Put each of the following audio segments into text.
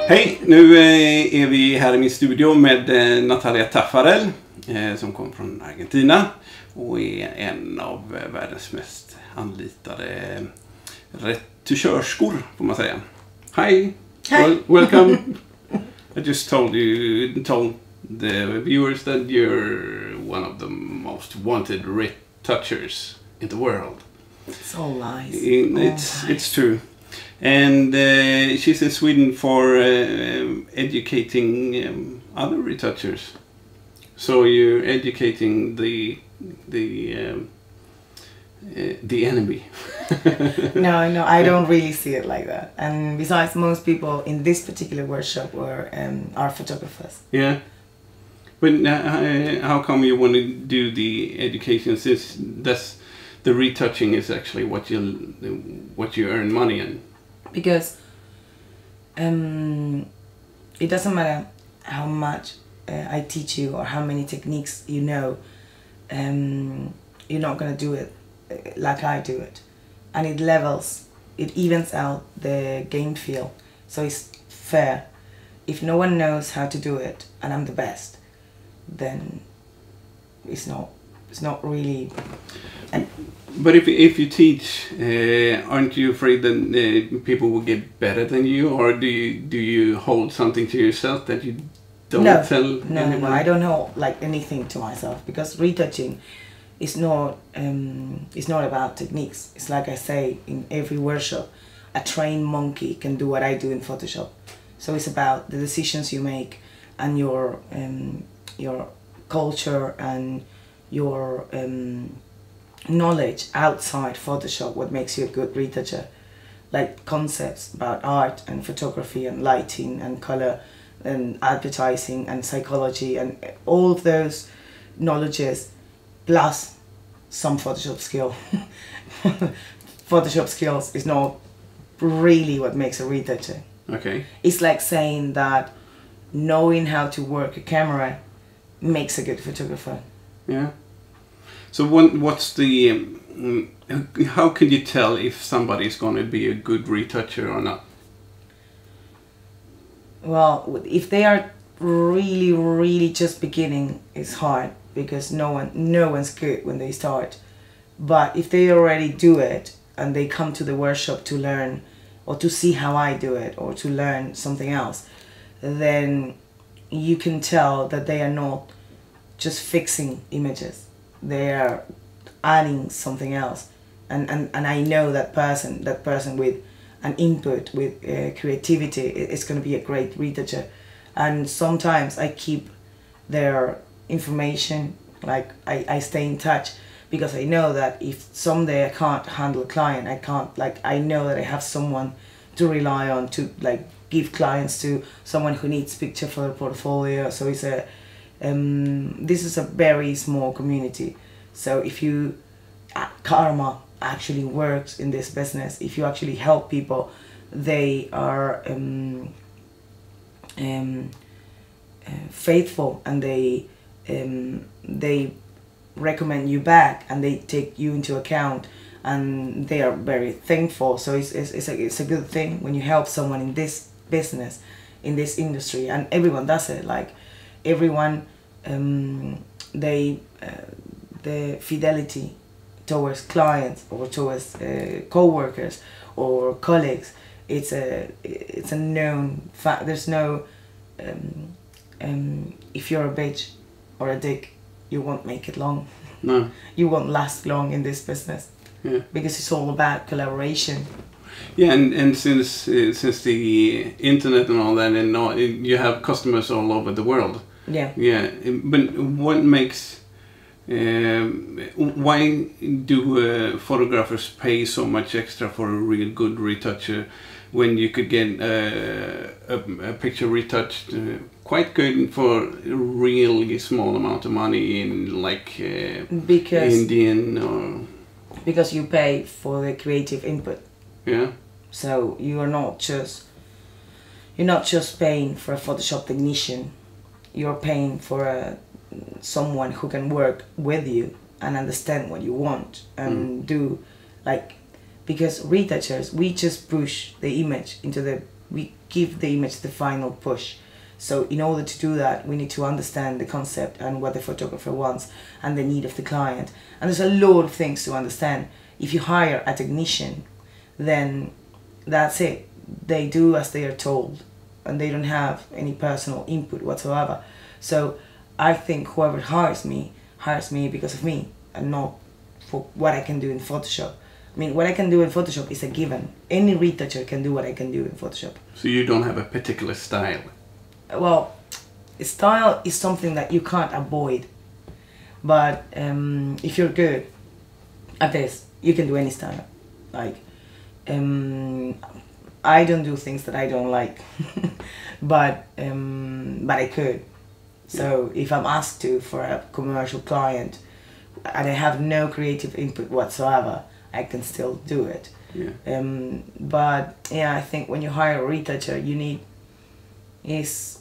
Hej, nu är vi här i min studio med Natalia Taffarel som kommer från Argentina och är en av världens mest anlitade retuschörskor, får man säga. Hi. Welcome. I just told the viewers that you're one of the most wanted retouchers in the world. It's all lies. It's true. And she's in Sweden for educating other retouchers. So you're educating the enemy. No, I don't really see it like that. And besides, most people in this particular workshop are photographers. Yeah. But how come you want to do the education, since the retouching is actually what you earn money in? Because it doesn't matter how much I teach you or how many techniques you know, you're not going to do it like I do it. And it evens out the game field, so it's fair. If no one knows how to do it and I'm the best, then it's not really. But if you teach, aren't you afraid that people will get better than you, or do you hold something to yourself that you don't tell anyone? No, I don't hold like anything to myself, because retouching is not about techniques. It's like I say in every workshop, a trained monkey can do what I do in Photoshop. So it's about the decisions you make and your culture and your knowledge outside Photoshop, what makes you a good retoucher. Like concepts about art and photography and lighting and color and advertising and psychology and all of those knowledges, plus some Photoshop skill. Photoshop skills is not really what makes a retoucher. Okay. It's like saying that knowing how to work a camera makes a good photographer. Yeah. So what's the how can you tell if somebody is going to be a good retoucher or not? Well, if they are really just beginning, it's hard, because no one's good when they start. But if they already do it and they come to the workshop to learn or to see how I do it or to learn something else, then you can tell that they are not just fixing images. They are adding something else, and I know that person with an input, with creativity, is going to be a great retoucher. And sometimes I keep their information, like I stay in touch, because I know that if someday I can't handle a client, I know that I have someone to rely on to like give clients to someone who needs picture for the portfolio. So it's this is a very small community. So if karma actually works in this business, if you actually help people, they are faithful, and they recommend you back, and they take you into account, and they are very thankful. So it's a good thing when you help someone in this business, in this industry, and everyone does it. Like everyone, the fidelity towards clients or towards co-workers or colleagues, it's a known fact. There's no if you're a bitch or a dick, you won't make it long. No. You won't last long in this business. Yeah. Because it's all about collaboration. Yeah, and since the internet and all that, and you have customers all over the world. Yeah. Yeah, but what makes why do photographers pay so much extra for a real good retoucher when you could get a picture retouched quite good for a really small amount of money in like Indian or... Because you pay for the creative input. Yeah. So you're not just paying for a Photoshop technician. You're paying for someone who can work with you and understand what you want and do, like, because retouchers, we just push the image into the we give the image the final push. So in order to do that, we need to understand the concept and what the photographer wants and the need of the client. And there's a lot of things to understand. If you hire a technician, then that's it. They do as they are told, and they don't have any personal input whatsoever. So I think whoever hires me because of me and not for what I can do in Photoshop. I mean, what I can do in Photoshop is a given. Any retoucher can do what I can do in Photoshop. So you don't have a particular style? Well, style is something that you can't avoid. But if you're good at this, you can do any style. Like, I don't do things that I don't like, but I could. So if I'm asked to for a commercial client and I have no creative input whatsoever, I can still do it. Yeah. But yeah, I think when you hire a retoucher, you need it's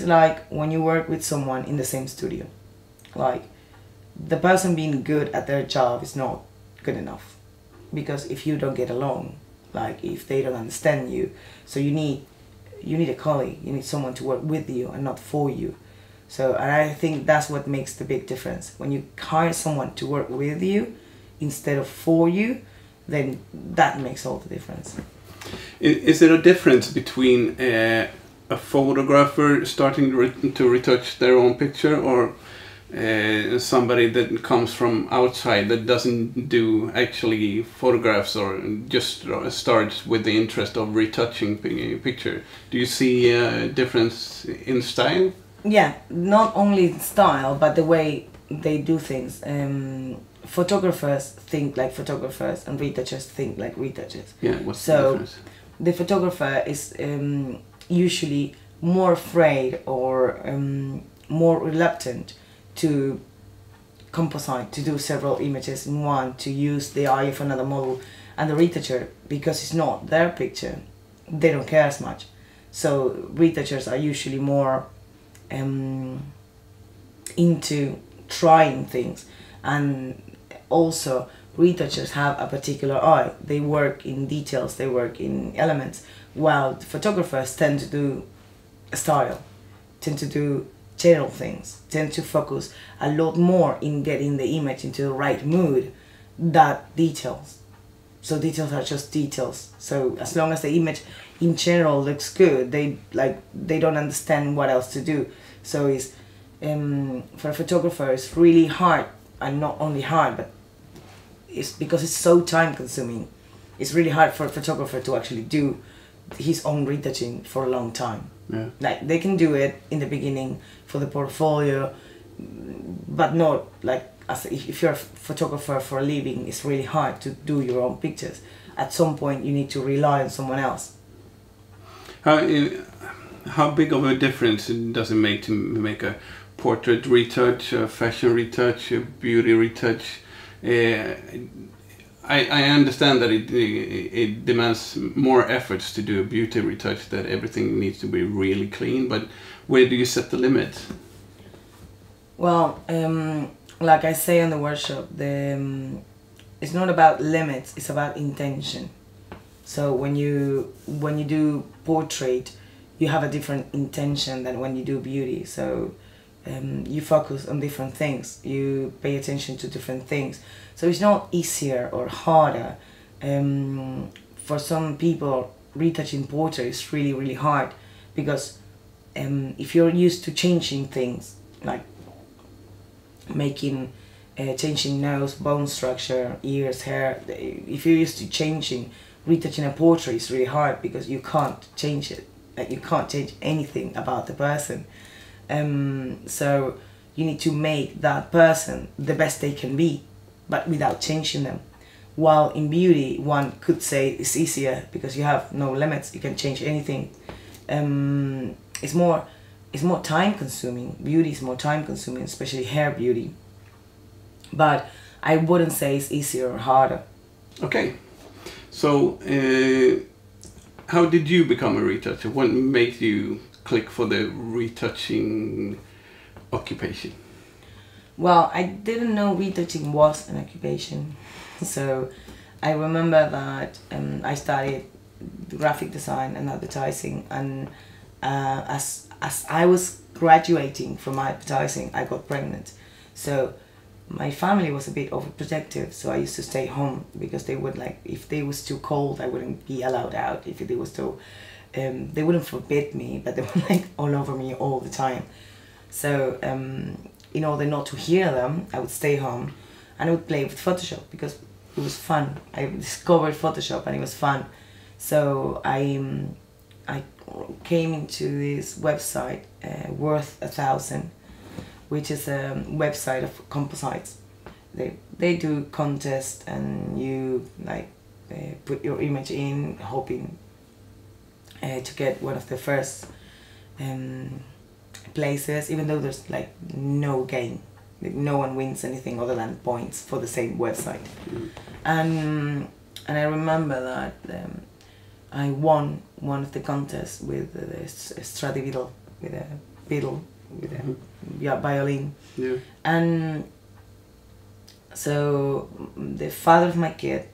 like when you work with someone in the same studio. Like, the person being good at their job is not good enough, because if you don't get along, like if they don't understand you, so you need a colleague, you need someone to work with you and not for you. So, and I think that's what makes the big difference. When you hire someone to work with you instead of for you, then that makes all the difference. Is there a difference between a photographer starting to retouch their own picture, or somebody that comes from outside that doesn't do actually photographs or just starts with the interest of retouching a picture? Do you see a difference in style? Yeah, not only in style, but the way they do things. Photographers think like photographers and retouchers think like retouchers. Yeah, what's the difference? The photographer is usually more afraid or more reluctant to composite, to do several images in one, to use the eye of another model, and the retoucher, because it's not their picture, they don't care as much. So retouchers are usually more into trying things, and also retouchers have a particular eye. They work in details, they work in elements, while photographers tend to do style, tend to do general things, tend to focus a lot more in getting the image into the right mood than details. So details are just details. So as long as the image in general looks good, they don't understand what else to do. So it's for a photographer, it's really hard, and not only hard, but it's because it's so time consuming. It's really hard for a photographer to actually do his own retouching for a long time. Yeah. Like, they can do it in the beginning for the portfolio, but not like as if you're a photographer for a living. It's really hard to do your own pictures. At some point, you need to rely on someone else. How big of a difference does it make to make a portrait retouch, a fashion retouch, a beauty retouch? I understand that it demands more efforts to do a beauty retouch, that everything needs to be really clean, but where do you set the limit? Well, like I say in the workshop, it's not about limits, it's about intention. So when you do portrait, you have a different intention than when you do beauty. So you focus on different things, you pay attention to different things. So it's not easier or harder. For some people, retouching portrait is really, really hard, because if you're used to changing things, like changing nose, bone structure, ears, hair, if you're used to retouching a portrait is really hard, because you can't change it. Like, you can't change anything about the person. So you need to make that person the best they can be, but without changing them. While in beauty, one could say it's easier because you have no limits, you can change anything. It's more time consuming. Beauty is more time consuming, especially hair beauty. But I wouldn't say it's easier or harder. Okay, so how did you become a retoucher? What made you click for the retouching occupation? Well, I didn't know retouching was an occupation. So I remember that I started graphic design and advertising, and as I was graduating from advertising, I got pregnant. So my family was a bit overprotective, so I used to stay home because they would like, if it was too cold, I wouldn't be allowed out. If it was too, they wouldn't forbid me, but they were like all over me all the time. So in order not to hear them, I would stay home and I would play with Photoshop because it was fun. I discovered Photoshop and it was fun. So I came into this website, Worth 1,000, which is a website of composites. They do contests and you like put your image in, hoping to get one of the first places, even though there's like no game. No one wins anything other than points for the same website. And I remember that I won one of the contests with a Stradivital, with a violin. Yeah. And so the father of my kid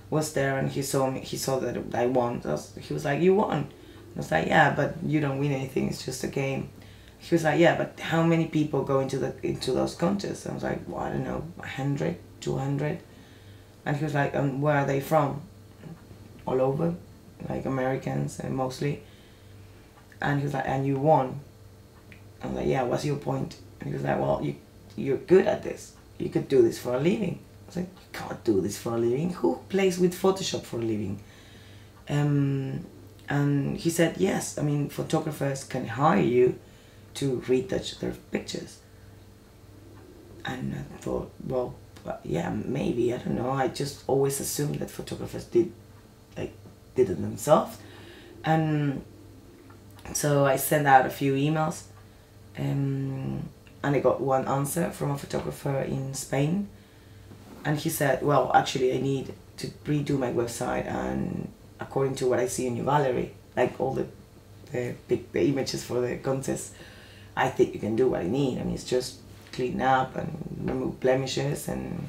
was there and he saw that I won. He was like, "You won." I was like, "Yeah, but you don't win anything, it's just a game." He was like, "Yeah, but how many people go into those contests?" I was like, "Well, I don't know, 100, 200. And he was like, "Where are they from?" "All over, like Americans mostly." And he was like, "And you won?" I was like, "Yeah, what's your point?" And he was like, "Well, you're good at this. You could do this for a living." I was like, "You can't do this for a living. Who plays with Photoshop for a living?" And he said, "Yes, I mean, photographers can hire you to retouch their pictures." And I thought, well, yeah, maybe, I don't know. I just always assumed that photographers did it themselves. And so I sent out a few emails, and I got one answer from a photographer in Spain. And he said, "Well, actually, I need to redo my website, and according to what I see in your gallery, like all the images for the contest, I think you can do what I need. I mean, it's just clean up and remove blemishes and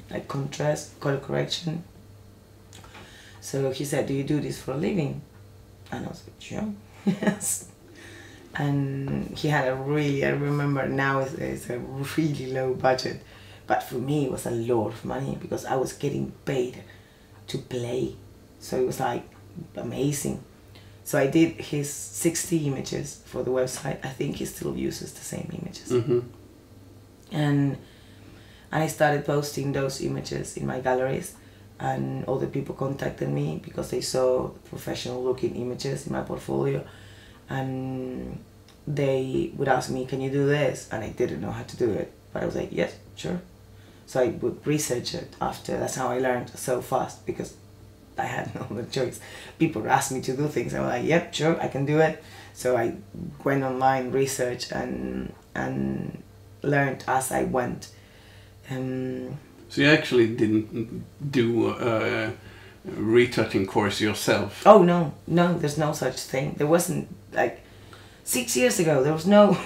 like contrast, color correction." So he said, "Do you do this for a living?" And I was like, "Sure." Yes. And he had I remember now it's a really low budget, but for me it was a lot of money because I was getting paid to play. So it was like amazing. So I did his 60 images for the website. I think he still uses the same images. Mm-hmm. And I started posting those images in my galleries, and other people contacted me because they saw professional looking images in my portfolio, and they would ask me, "Can you do this?" And I didn't know how to do it, but I was like, "Yes, sure." So I would research it after. That's how I learned so fast, because I had no other choice. People asked me to do things. I was like, "Yep, sure, I can do it." So I went online, researched, and learned as I went. So you actually didn't do a retouching course yourself? Oh no, there's no such thing. There wasn't, like 6 years ago, there was no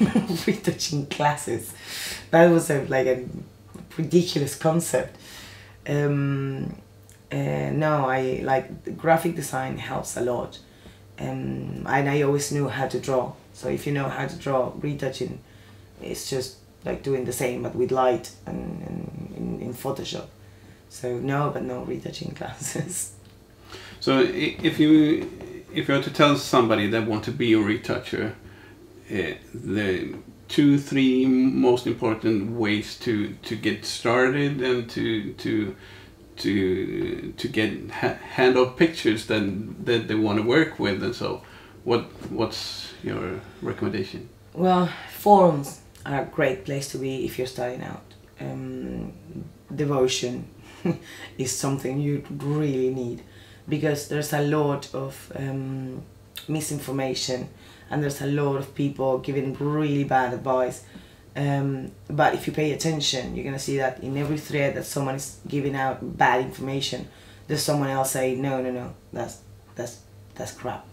retouching classes. That was like a ridiculous concept. No, I like graphic design helps a lot, and I always knew how to draw. So if you know how to draw, retouching is just like doing the same but with light and in Photoshop. So no retouching classes. So if you were to tell somebody that want to be a retoucher, the 2-3 most important ways to get started and to get hand of pictures that they want to work with, and so what's your recommendation? Well, forums are a great place to be if you're starting out. Devotion is something you really need, because there's a lot of misinformation, and there's a lot of people giving really bad advice. But if you pay attention, you're gonna see that in every thread that someone is giving out bad information, there's someone else saying, no, that's crap.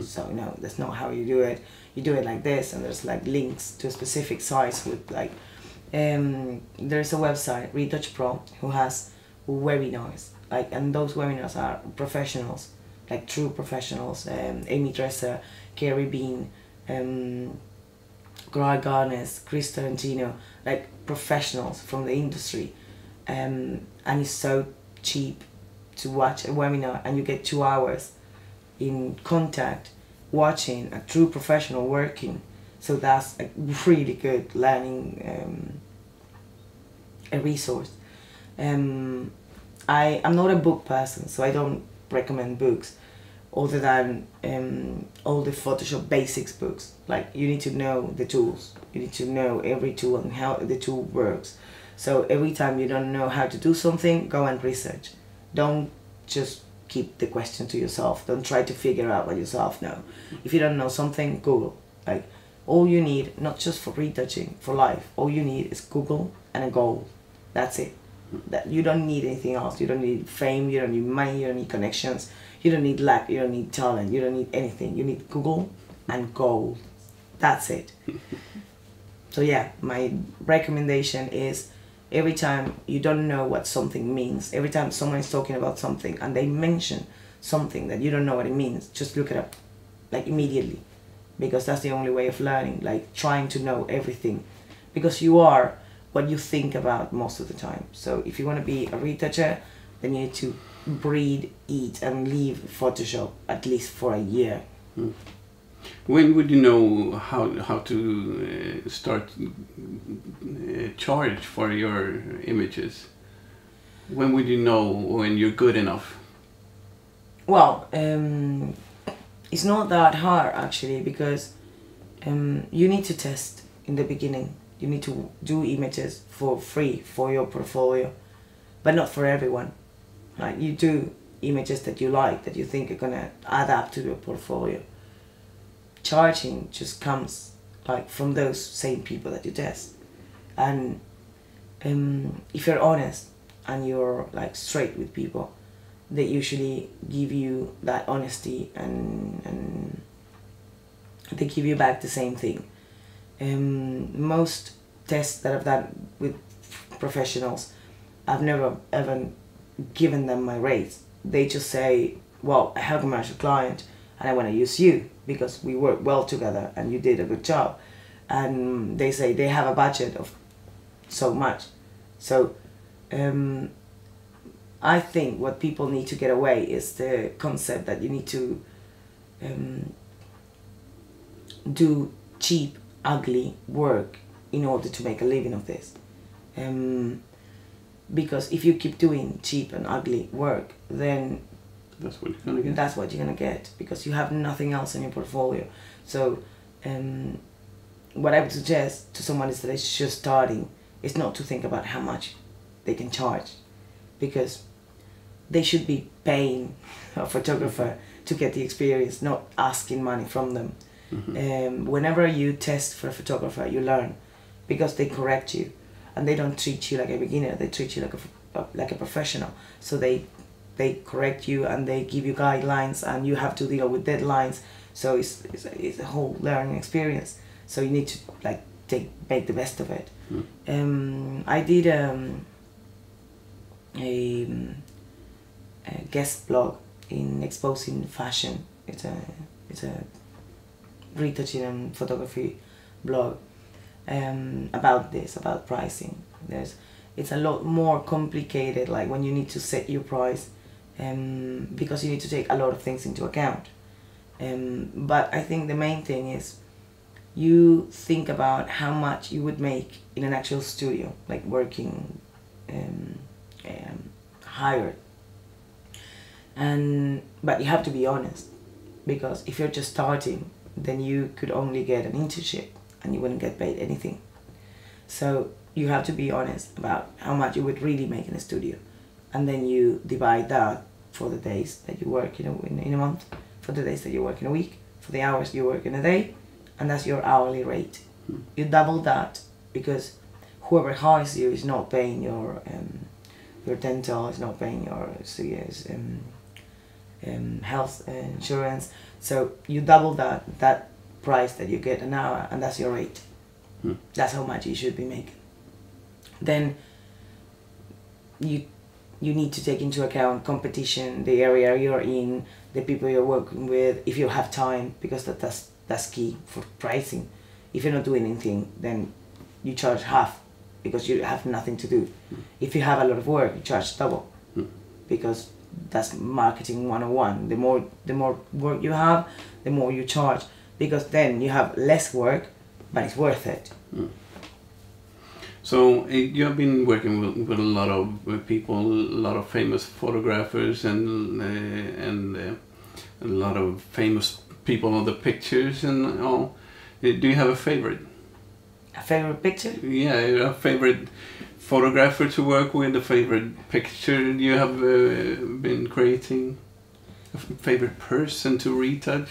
So no, that's not how you do it. You do it like this, and there's like links to specific sites with like, there's a website, Retouch Pro, who has webinars, like, and those webinars are professionals, like true professionals, Amy Dresser, Gary Bean, Greg Garnes, Chris Tarantino, like professionals from the industry, and it's so cheap to watch a webinar, and you get 2 hours in contact watching a true professional working. So that's a really good learning a resource. I'm not a book person, so I don't recommend books other than all the Photoshop basics books. Like, you need to know the tools, you need to know every tool and how the tool works. So every time you don't know how to do something, go and research. Don't just keep the question to yourself. Don't try to figure out by yourself. No, if you don't know something, Google. Like, all you need, not just for retouching, for life, all you need is Google and a goal. That's it. That you don't need anything else. You don't need fame, you don't need money, you don't need connections, you don't need luck, you don't need talent, you don't need anything. You need Google and goal. That's it. So yeah, my recommendation is, every time you don't know what something means, every time someone is talking about something and they mention something that you don't know what it means, just look it up, like, immediately. Because that's the only way of learning, like trying to know everything. Because you are what you think about most of the time. So if you want to be a retoucher, then you need to breathe, eat and leave Photoshop at least for a year. When would you know how to start charge for your images? When would you know when you're good enough? Well, it's not that hard actually, because you need to test in the beginning. You need to do images for free for your portfolio, but not for everyone. Like, you do images that you like, that you think are gonna add up to your portfolio. Charging just comes like from those same people that you test. And if you're honest and you're like straight with people, they usually give you that honesty, and they give you back the same thing. Most tests that I've done with professionals, I've never ever given them my rates. They just say, well, I have a commercial client and I want to use you because we work well together and you did a good job. And they say they have a budget of so much. So I think what people need to get away is the concept that you need to do cheap, ugly work in order to make a living of this. Because if you keep doing cheap and ugly work, then that's what you're gonna get. That's what you're gonna get, because you have nothing else in your portfolio. So what I would suggest to someone is that is just starting is not to think about how much they can charge, because they should be paying a photographer to get the experience, not asking money from them. Whenever you test for a photographer, you learn, because they correct you and they don't treat you like a beginner, they treat you like a professional. So they correct you and they give you guidelines, and you have to deal with deadlines. So it's a whole learning experience. So you need to like make the best of it. I did a guest blog in Exposing Fashion. It's a retouching and photography blog about this, about pricing. It's a lot more complicated, like when you need to set your price, because you need to take a lot of things into account. But I think the main thing is you think about how much you would make in an actual studio, like working hired. But you have to be honest, because if you're just starting, then you could only get an internship and you wouldn't get paid anything. So you have to be honest about how much you would really make in a studio, and then you divide that for the days that you work in a month, for the days that you work in a week, for the hours you work in a day, and that's your hourly rate. You double that, because whoever hires you is not paying your dental, is not paying your health insurance. So you double that price that you get an hour, and that's your rate. That's how much you should be making. Then you you need to take into account competition, the area you're in, the people you're working with, if you have time, because that's key for pricing. If you're not doing anything, then you charge half because you have nothing to do. If you have a lot of work, you charge double, because that's marketing 101. The more work you have, the more you charge, because then you have less work, but it's worth it. So you have been working with a lot of people, a lot of famous photographers, and a lot of famous people on the pictures and all. Do you have a favorite? A favorite picture? Yeah, a favorite photographer to work with, a favorite picture you have been creating, a favorite person to retouch?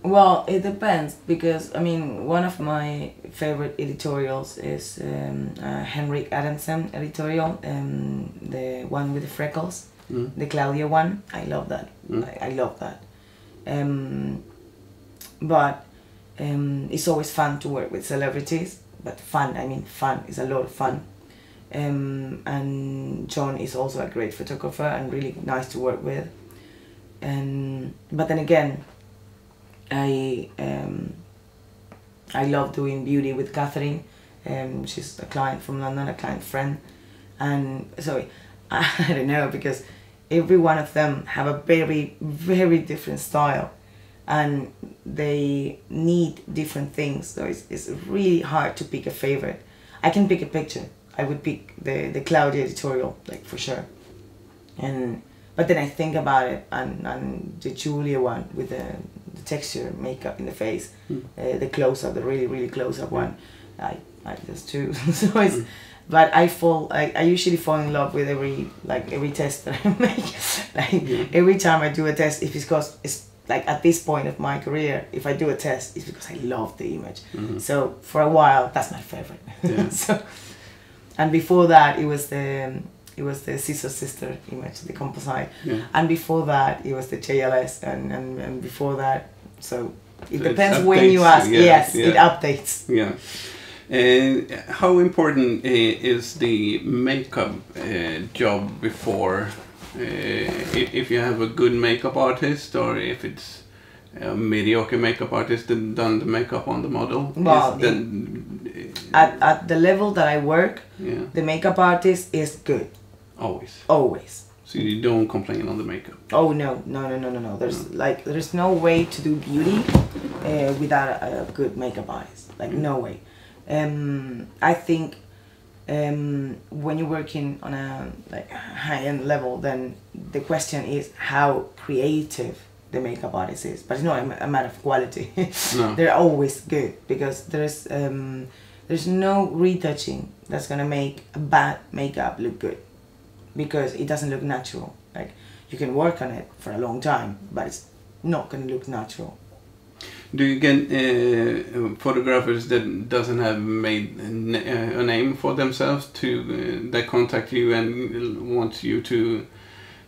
Well, it depends, because I mean, one of my favorite editorials is Henrik Adamson editorial, the one with the freckles, the Claudia one. I love that. I love that. But it's always fun to work with celebrities. But fun, I mean fun, is a lot of fun. And John is also a great photographer and really nice to work with. But then again, I love doing beauty with Catherine. She's a client from London, a client friend, and so I don't know, because every one of them have a very, very different style, and they need different things. So it's really hard to pick a favorite. I can pick a picture. I would pick the Claudia editorial, like, for sure. But then I think about it, and the Julia one with the texture makeup in the face, the close-up, the really, really close-up one, I like this too. So it's, but I usually fall in love with every test that I make. Every time I do a test, if it's because it's like at this point of my career, if I do a test, it's because I love the image. So for a while, that's my favorite. Yeah. So, and before that, it was the Scissor Sister image, the composite, and before that it was the JLS, and before that. So it depends when you ask. Yes, it updates. Yeah. How important is the makeup job before? If you have a good makeup artist, or if it's a mediocre makeup artist that done the makeup on the model? Well, at the level that I work, the makeup artist is good. Always. So you don't complain on the makeup? Oh no. There's no way to do beauty without a good makeup artist. Like, no way. I think when you're working on a high-end level, then the question is how creative the makeup artist is. But it's not a matter of quality. No. They're always good, because there's no retouching that's gonna make a bad makeup look good, because it doesn't look natural. Like, you can work on it for a long time, but it's not gonna look natural. Do you get photographers that doesn't have made a name for themselves that contact you and want you to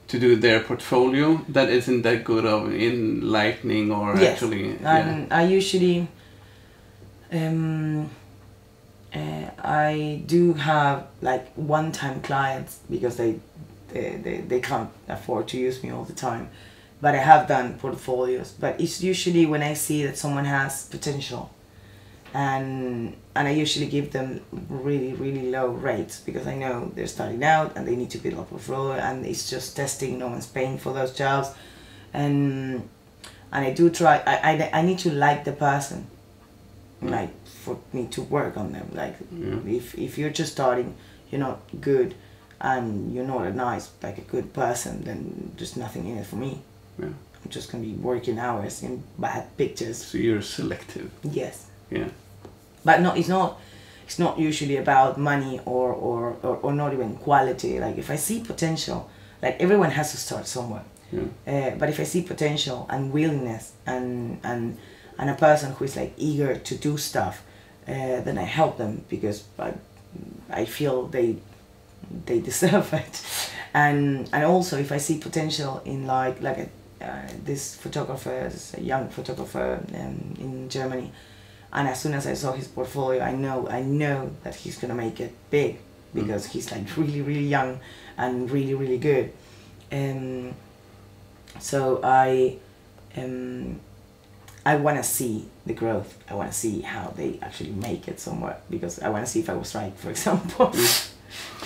do their portfolio that isn't that good in lighting or actually? Yes, I usually I do have like one-time clients, because they can't afford to use me all the time. But I have done portfolios. But it's usually when I see that someone has potential, and I usually give them really, really low rates, because I know they're starting out and they need to build up a portfolio, and it's just testing. No one's paying for those jobs, and I do try. I need to like the person, like, for me to work on them. Like, if you're just starting, you're not good, and you're not a good person, then there's nothing in it for me. Yeah. I'm just gonna be working hours in bad pictures. So you're selective. Yes. Yeah. But no, it's not usually about money or not even quality. Like, if I see potential, like, everyone has to start somewhere. Yeah. But if I see potential and willingness and a person who is like eager to do stuff, then I help them, because I feel they deserve it. And also, if I see potential in this photographer, this young photographer in Germany, and as soon as I saw his portfolio, I know that he's gonna make it big. because he's like really, really young and really, really good. So I want to see the growth. I want to see how they actually make it somewhere, because I want to see if I was right, for example.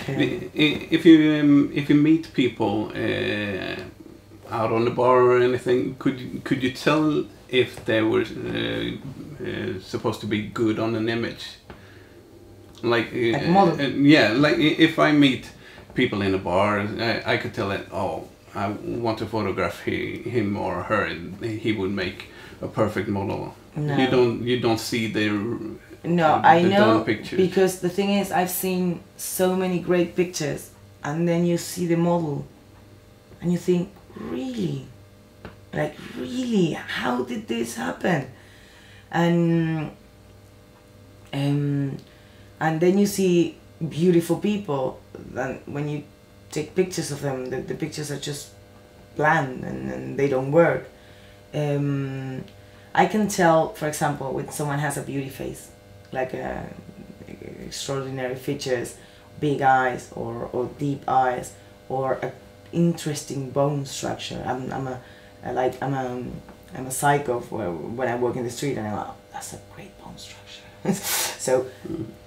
If you meet people out on the bar or anything, could you tell if they were supposed to be good on an image? Like model? Yeah, like if I meet people in a bar, I could tell that, oh, I want to photograph him or her, he would make a perfect model. No. You don't see their I the know, done pictures. because the thing is, I've seen so many great pictures, and then you see the model and you think, really, like, really, how did this happen? And then you see beautiful people, and when you take pictures of them, the pictures are just bland and they don't work. I can tell, for example, when someone has a beauty face, like extraordinary features, big eyes or deep eyes, or a interesting bone structure. I'm a psycho when I walk in the street and I'm like, oh, that's a great bone structure. So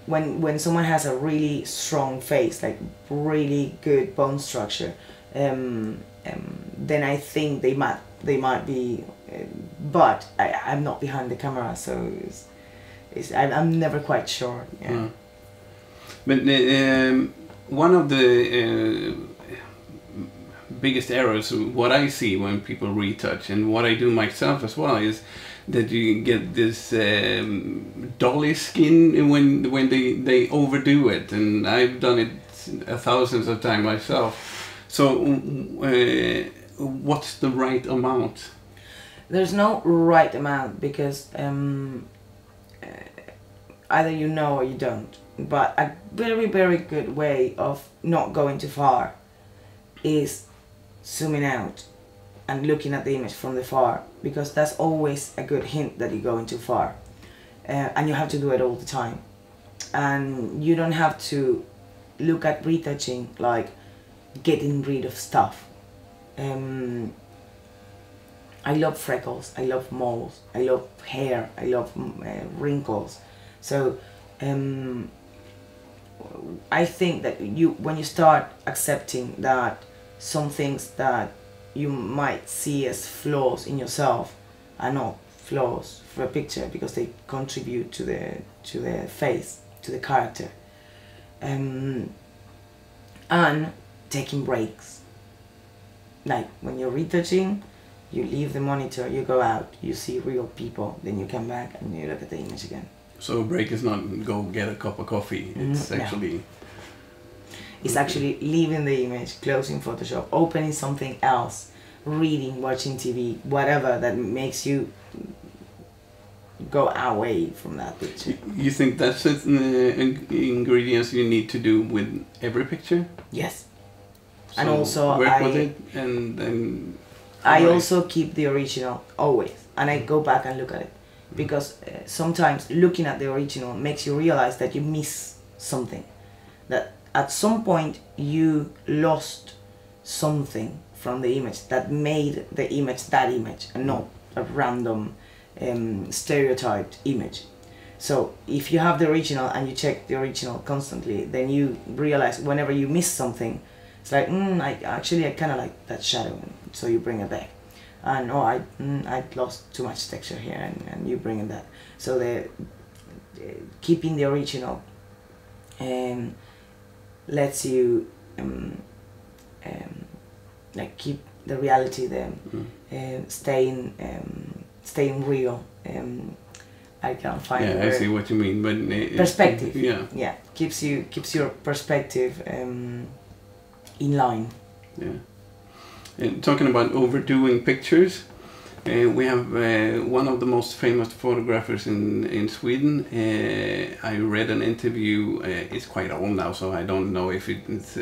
when someone has a really strong face, like really good bone structure, then I think they might be, but I'm not behind the camera, so I'm never quite sure. Yeah. But one of the biggest errors, what I see when people retouch, and what I do myself as well, is that you get this dolly skin when they overdo it, and I've done it thousands of times myself. So what's the right amount? There's no right amount, because either you know or you don't. But a very, very good way of not going too far is zooming out and looking at the image from the far, because that's always a good hint that you're going too far. And you have to do it all the time. And you don't have to look at retouching like getting rid of stuff. I love freckles, I love moles, I love hair, I love wrinkles. So I think that when you start accepting that some things that you might see as flaws in yourself are not flaws for a picture, because they contribute to the face, to the character, and taking breaks. Like when you're retouching, you leave the monitor, you go out, you see real people, then you come back and you look at the image again. So a break is not go get a cup of coffee. It's actually... It's actually leaving the image, closing Photoshop, opening something else, reading, watching TV, whatever that makes you go away from that picture. You think that's ingredients you need to do with every picture? Yes. So and also work with it, and I also keep the original always, and I go back and look at it, because sometimes looking at the original makes you realize that you miss something, that at some point you lost something from the image that made the image that image and not a random stereotyped image. So if you have the original and you check the original constantly, then you realize whenever you miss something, it's like, I kind of like that shadow, and so you bring it back. And I lost too much texture here, and you bring in that. So keeping the original lets you like keep the reality there, staying real. I can't find. Yeah, I see what you mean, but perspective. Yeah, keeps your perspective in line. Yeah. And talking about overdoing pictures, we have one of the most famous photographers in Sweden. I read an interview. It's quite old now, so I don't know if it's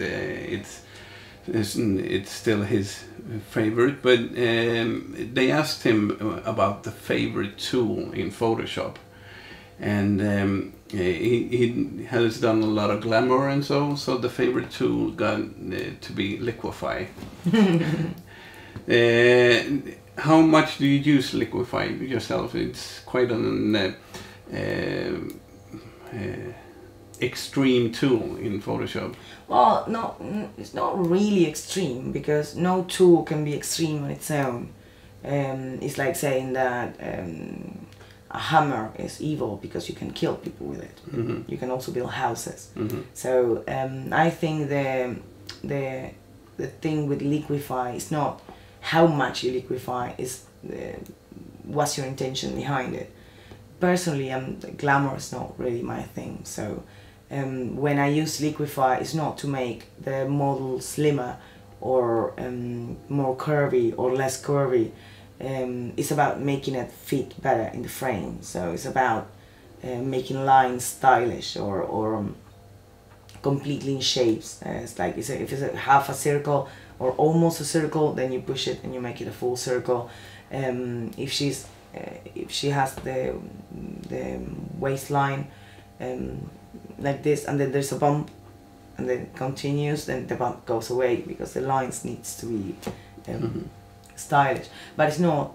still his favorite. But they asked him about the favorite tool in Photoshop, and he has done a lot of glamour and so the favorite tool got to be liquify. How much do you use liquify yourself? It's quite an extreme tool in Photoshop. Well, no, it's not really extreme, because no tool can be extreme on its own. It's like saying that a hammer is evil because you can kill people with it. Mm-hmm. You can also build houses. Mm-hmm. So I think the thing with liquify is not how much you liquify, is what's your intention behind it. Personally, glamour is not really my thing. So when I use liquify, it's not to make the model slimmer or more curvy or less curvy. It's about making it fit better in the frame. So it's about making lines stylish or completely in shapes. It's like if it's a half a circle or almost a circle, then you push it and you make it a full circle. If she has the waistline like this, and then there's a bump, and then it continues, then the bump goes away because the lines needs to be stylish. But it's not.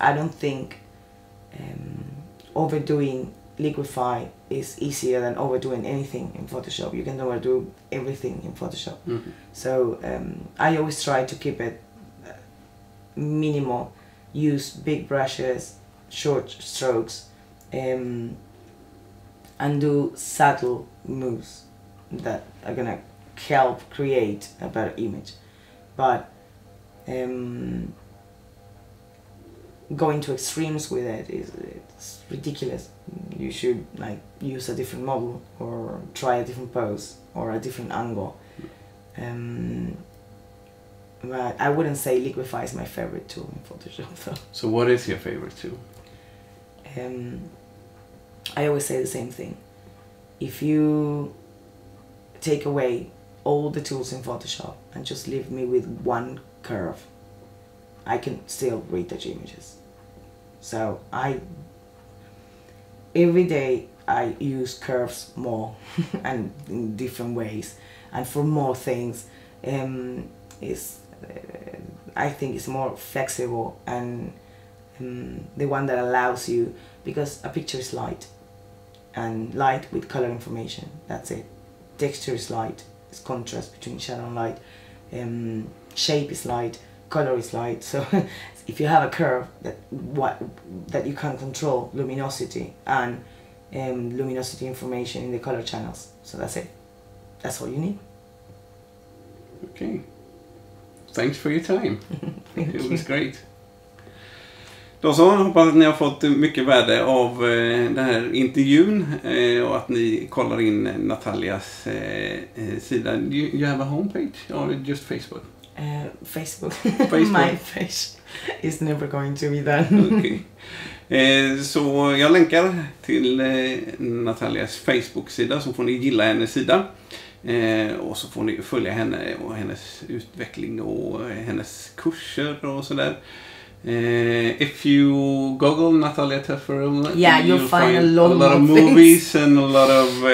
I don't think overdoing liquify is easier than overdoing anything in Photoshop. You can overdo everything in Photoshop. Mm-hmm. So I always try to keep it minimal. Use big brushes, short strokes, and do subtle moves that are gonna help create a better image. But going to extremes with it's ridiculous. You should like use a different model or try a different pose or a different angle. But I wouldn't say liquify is my favorite tool in Photoshop though. So what is your favorite tool? I always say the same thing. If you take away all the tools in Photoshop and just leave me with one curve, I can still retouch images. So every day I use curves more and in different ways and for more things. I think it's more flexible and the one that allows you, because a picture is light, and light with color information, that's it. Texture is light, it's contrast between shadow and light. Shape is light, color is light. So if you have a curve that you can control luminosity and luminosity information in the color channels, so that's it. That's all you need. Okay. Thanks for your time. It was great. Då så, hoppas att ni har fått mycket värde av den här intervjun och att ni kollar in Natalias sida. You have a homepage or just Facebook? Facebook. Facebook. My face is never going to be done. Okay. Så jag länkar till Natalias Facebook-sida, så får ni gilla hennes sida. Och så får ni följa henne och hennes utveckling och hennes kurser och sådär. If you Google Natalia Taffarel, you'll find a lot of movies and a lot of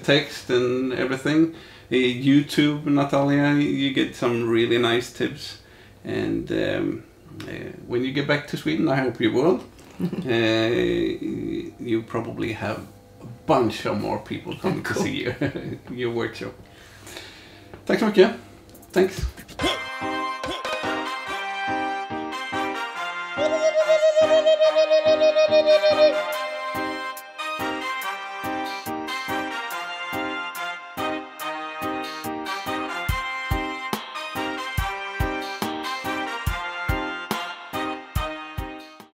text and everything. YouTube Natalia, you get some really nice tips. And when you get back to Sweden, I hope you will. You probably have a bunch of more people coming to see your workshop. Tack så mycket. Thanks.